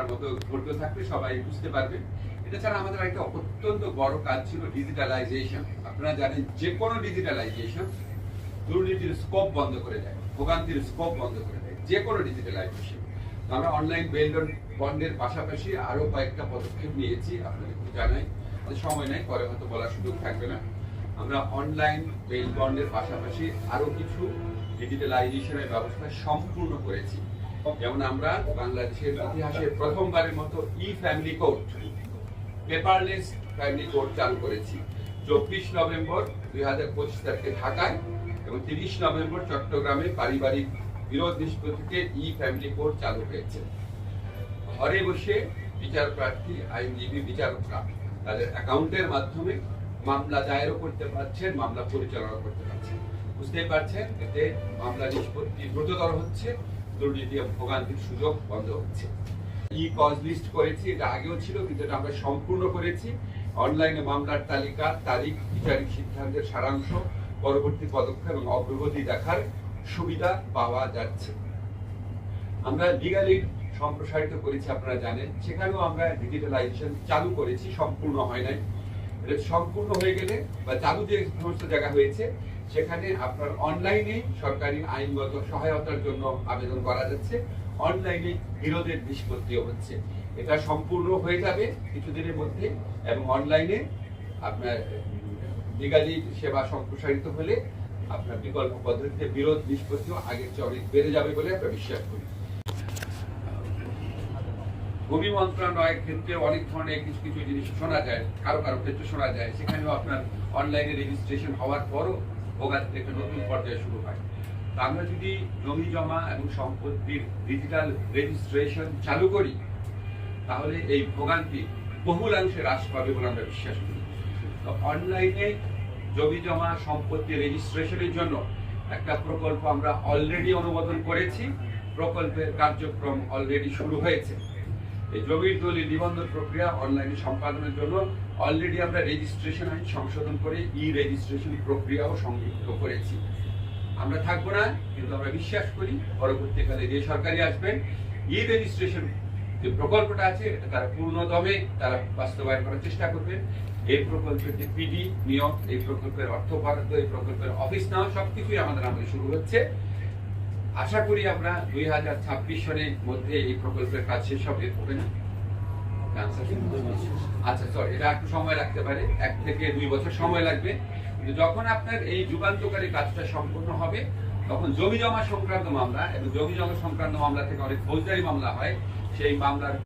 আপনার মতো ধৈর্য থাকলে সবাই বুঝতে পারবে। এটা ছাড়া আমাদের একটা অত্যন্ত বড় কাজ ছিল ডিজিটালাইজেশন। আপনারা জানেন যে কোনো ডিজিটালাইজেশন দুর্নীতির স্কোপ বন্ধ করে দেয়, ভোগান্তির স্কোপ বন্ধ করে দেয়, যে কোনো ডিজিটালাইজেশন। আমরা অনলাইন বেল বন্ডের পাশাপাশি আরো কয়েকটা পদক্ষেপ নিয়েছি, আপনাদের জানাই, সময় নেই, পরে হয়তো বলার সুযোগ থাকবে না। আমরা অনলাইন বেল বন্ডের পাশাপাশি আরো কিছু ডিজিটালাইজেশনের ব্যবস্থা সম্পূর্ণ করেছি। যেমন আমরা বাংলাদেশের ইতিহাসে প্রথমবারের মতো family court, paperless family court চালু করেছি 24 নভেম্বর 2025 তারিখে ঢাকায় এবং 30 নভেম্বর চট্টগ্রামে পারিবারিক বিরোধ নিষ্পত্তিতে ফ্যামিলি কোর্ট চালু হয়েছে। ঘরে বসে বিচার প্রার্থী, আইনজীবী, বিচারকরা তাদের অ্যাকাউন্টের মাধ্যমে মামলা দায়েরও করতে পারছেন, মামলা পরিচালনা করতে পারছেন। বুঝতেই পারছেন, এতে মামলা নিষ্পত্তি দ্রুততর হচ্ছে, দুর্নীতি এবং ভোগান্তির সুযোগ বন্ধ হচ্ছে। কজ লিস্ট করেছি, এটা আগেও ছিল কিন্তু এটা আমরা সম্পূর্ণ করেছি। অনলাইনে মামলার তালিকা, তারিখ, বিচারিক সিদ্ধান্তের সারাংশ, পরবর্তী পদক্ষেপ এবং অগ্রগতি দেখার সুবিধা পাওয়া যাচ্ছে। আমরা লিগালি সম্প্রসারিত করেছি, আপনারা জানেন, সেখানেও আমরা ডিজিটালাইজেশন চালু করেছি, সম্পূর্ণ হয় নাই। এটা সম্পূর্ণ হয়ে গেলে বা চালু যে সমস্ত জায়গা হয়েছে সেখানে আপনার অনলাইনে সরকারি আইনগত সহায়তার জন্য আবেদন করা যাচ্ছে, অনলাইনে বিরোধের নিষ্পত্তিও হচ্ছে। এটা সম্পূর্ণ হয়ে যাবে কিছুদিনের মধ্যে এবং অনলাইনে আপনার লিগালি সেবা সম্প্রসারিত হলে আপনার বিকল্প পদ্ধতিতে বিরোধ নিষ্পত্তিও আগের চেয়ে অনেক বেড়ে যাবে বলে আমরা বিশ্বাস করি। ভূমি মন্ত্রণালয়ের ক্ষেত্রে অনেক ধরনের কিছু কিছু জিনিস শোনা যায়, কারো কারো ক্ষেত্রে শোনা যায়, সেখানেও আপনার অনলাইনে রেজিস্ট্রেশন হওয়ার পরও ভোগান্তি একটা নতুন পর্যায়ে শুরু হয়। তো আমরা যদি জমি জমা এবং সম্পত্তির ডিজিটাল রেজিস্ট্রেশন চালু করি তাহলে এই ভোগান্তি বহুলাংশে হ্রাস পাবে বলে আমরা বিশ্বাস করি। তো অনলাইনে জমি জমা সম্পত্তি রেজিস্ট্রেশনের জন্য একটা প্রকল্প আমরা অলরেডি অনুমোদন করেছি, প্রকল্পের কার্যক্রম অলরেডি শুরু হয়েছে। এই জমির দলিল নিবন্ধন প্রক্রিয়া অনলাইনে সম্পাদনের জন্য অলরেডি আমরা রেজিস্ট্রেশন আইন সংশোধন করে রেজিস্ট্রেশন প্রক্রিয়াও সংযুক্ত করেছি। আমরা থাকবো না, কিন্তু আমরা বিশ্বাস করি পরবর্তীকালে যে সরকারি আসবেন রেজিস্ট্রেশন যে প্রকল্পটা আছে এটা তারা পূর্ণদমে তারা বাস্তবায়ন করার চেষ্টা করবেন। এই প্রকল্পের যে পিডি নিয়োগ, এই প্রকল্পের অর্থ বরাদ্দ, এই প্রকল্পের অফিস নেওয়া সবকিছুই আমাদের আমলে শুরু হচ্ছে। আশা করি আমরা 2026 সনের মধ্যে এই প্রকল্পের কাজ শেষ হবে না? আচ্ছা সরি, এটা একটু সময় লাগতে পারে, 1 থেকে 2 বছর সময় লাগবে। কিন্তু যখন আপনার এই যুগান্তকারী কাজটা সম্পূর্ণ হবে তখন জমি জমা সংক্রান্ত মামলা এবং জমি জমা সংক্রান্ত মামলা থেকে অনেক ফৌজদারি মামলা হয়, সেই মামলার